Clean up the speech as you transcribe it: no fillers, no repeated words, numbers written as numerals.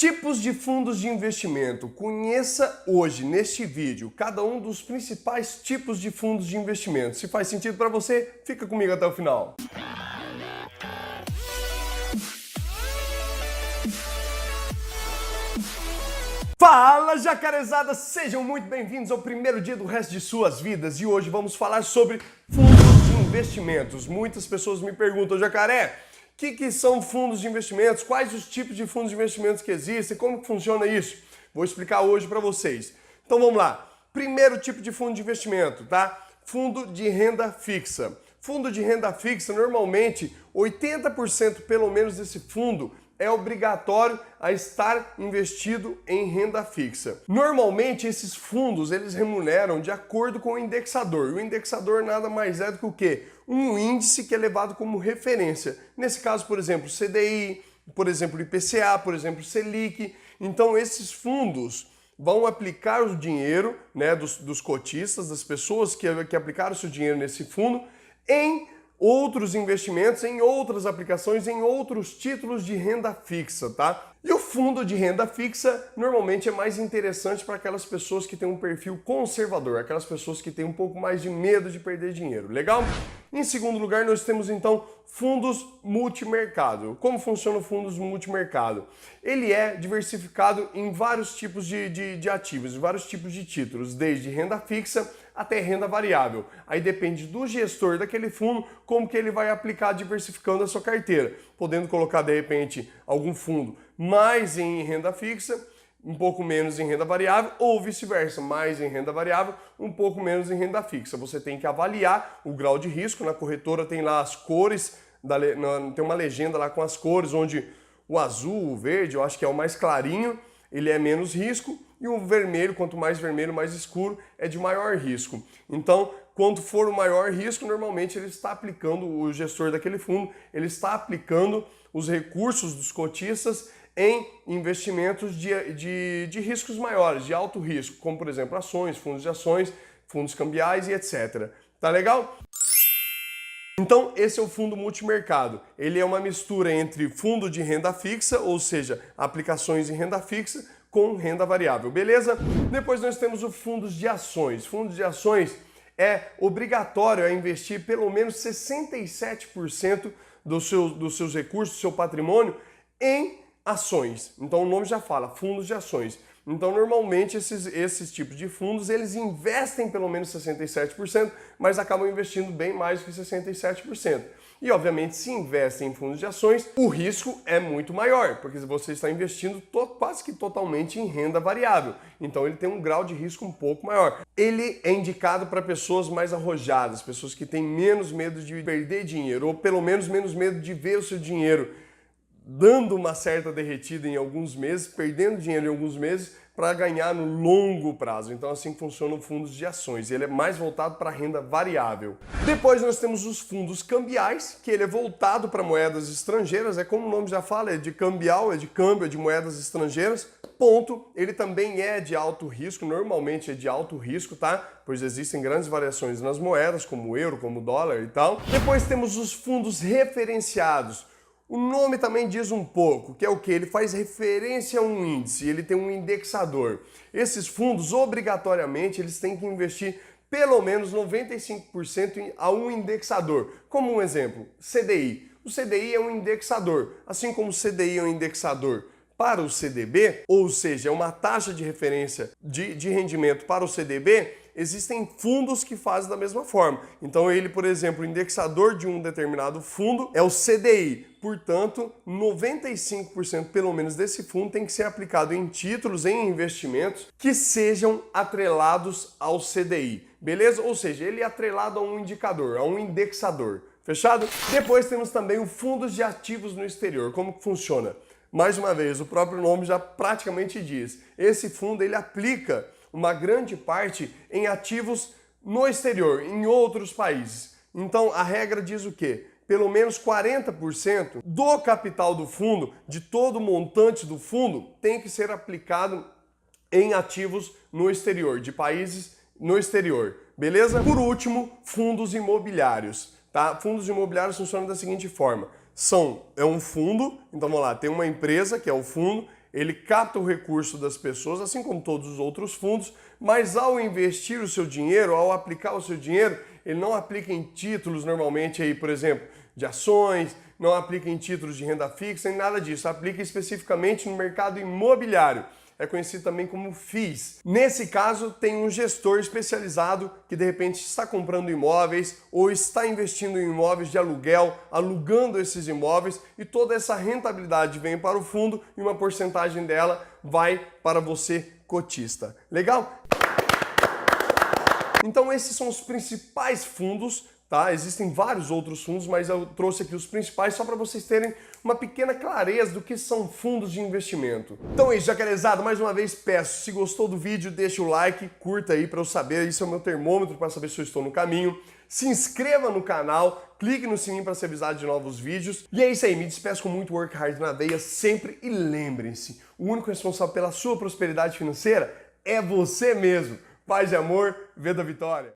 Tipos de fundos de investimento. Conheça hoje, neste vídeo, cada um dos principais tipos de fundos de investimento. Se faz sentido para você, fica comigo até o final. Fala, jacarezada! Sejam muito bem-vindos ao primeiro dia do resto de suas vidas e hoje vamos falar sobre fundos de investimentos. Muitas pessoas me perguntam, Jacaré, o que são fundos de investimentos? Quais os tipos de fundos de investimentos que existem? Como que funciona isso? Vou explicar hoje para vocês. Então vamos lá. Primeiro tipo de fundo de investimento, tá? Fundo de renda fixa. Fundo de renda fixa, normalmente 80% pelo menos desse fundo é obrigatório a estar investido em renda fixa. Normalmente esses fundos eles remuneram de acordo com o indexador. O indexador nada mais é do que o quê? Um índice que é levado como referência. Nesse caso, por exemplo, CDI, por exemplo, IPCA, por exemplo, Selic. Então esses fundos vão aplicar o dinheiro, né, dos cotistas, das pessoas que aplicaram o seu dinheiro nesse fundo em outros investimentos, em outras aplicações, em outros títulos de renda fixa, tá? E o fundo de renda fixa normalmente é mais interessante para aquelas pessoas que têm um perfil conservador, aquelas pessoas que têm um pouco mais de medo de perder dinheiro, legal? Em segundo lugar, nós temos então fundos multimercado. Como funciona o fundos multimercado? Ele é diversificado em vários tipos de ativos, em vários tipos de títulos, desde renda fixa até renda variável. Aí depende do gestor daquele fundo como que ele vai aplicar diversificando a sua carteira, podendo colocar de repente algum fundo mais em renda fixa, um pouco menos em renda variável ou vice-versa, mais em renda variável, um pouco menos em renda fixa. Você tem que avaliar o grau de risco, na corretora tem lá as cores, tem uma legenda lá com as cores, onde o azul, o verde, eu acho que é o mais clarinho, ele é menos risco, e o vermelho, quanto mais vermelho, mais escuro, é de maior risco. Então, quanto for o maior risco, normalmente ele está aplicando, o gestor daquele fundo, ele está aplicando os recursos dos cotistas em investimentos de riscos maiores, de alto risco, como por exemplo ações, fundos cambiais e etc. Tá legal? Então esse é o fundo multimercado. Ele é uma mistura entre fundo de renda fixa, ou seja, aplicações em renda fixa, com renda variável, beleza? Depois nós temos o fundos de ações. Fundos de ações é obrigatório a investir pelo menos 67% dos seus recursos, do seu patrimônio, em ações. Então o nome já fala, fundos de ações. Então normalmente esses tipos de fundos eles investem pelo menos 67%, mas acabam investindo bem mais do que 67%. E obviamente se investem em fundos de ações, o risco é muito maior, porque você está investindo quase que totalmente em renda variável. Então ele tem um grau de risco um pouco maior. Ele é indicado para pessoas mais arrojadas, pessoas que têm menos medo de perder dinheiro, ou pelo menos menos medo de ver o seu dinheiro dando uma certa derretida em alguns meses, perdendo dinheiro em alguns meses para ganhar no longo prazo. Então assim funcionam os fundos de ações. Ele é mais voltado para renda variável. Depois nós temos os fundos cambiais, que ele é voltado para moedas estrangeiras, é como o nome já fala, é de cambial, é de câmbio, é de moedas estrangeiras. Ponto. Ele também é de alto risco, normalmente é de alto risco, tá? Pois existem grandes variações nas moedas, como o euro, como o dólar e tal. Depois temos os fundos referenciados. O nome também diz um pouco, que é o que? Ele faz referência a um índice, ele tem um indexador. Esses fundos, obrigatoriamente, eles têm que investir pelo menos 95% a um indexador. Como um exemplo, CDI. O CDI é um indexador, assim como o CDI é um indexador para o CDB, ou seja, é uma taxa de referência de rendimento para o CDB, existem fundos que fazem da mesma forma. Então ele, por exemplo, o indexador de um determinado fundo é o CDI. Portanto, 95% pelo menos desse fundo tem que ser aplicado em títulos, em investimentos que sejam atrelados ao CDI. Beleza? Ou seja, ele é atrelado a um indicador, a um indexador. Fechado? Depois temos também o fundos de ativos no exterior. Como que funciona? Mais uma vez, o próprio nome já praticamente diz. Esse fundo ele aplica uma grande parte em ativos no exterior, em outros países. Então a regra diz o quê? Pelo menos 40% do capital do fundo, de todo o montante do fundo, tem que ser aplicado em ativos no exterior, de países no exterior. Beleza? Por último, fundos imobiliários. Tá? Fundos imobiliários funcionam da seguinte forma. É um fundo, então vamos lá, tem uma empresa que é o fundo, Ele capta o recurso das pessoas, assim como todos os outros fundos, mas ao investir o seu dinheiro, ao aplicar o seu dinheiro, ele não aplica em títulos normalmente aí, por exemplo, de ações, não aplica em títulos de renda fixa, nem nada disso. Aplica especificamente no mercado imobiliário. É conhecido também como FIIs. Nesse caso, tem um gestor especializado que de repente está comprando imóveis ou está investindo em imóveis de aluguel, alugando esses imóveis, e toda essa rentabilidade vem para o fundo e uma porcentagem dela vai para você, cotista. Legal? Então esses são os principais fundos, tá? Existem vários outros fundos, mas eu trouxe aqui os principais só para vocês terem uma pequena clareza do que são fundos de investimento. Então é isso, jacarezada, mais uma vez peço, se gostou do vídeo, deixa o like, curta aí para eu saber, isso é o meu termômetro para saber se eu estou no caminho. Se inscreva no canal, clique no sininho para ser avisado de novos vídeos. E é isso aí, me despeço com muito work hard na veia sempre e lembrem-se, o único responsável pela sua prosperidade financeira é você mesmo. Paz e amor, Vida Vitória!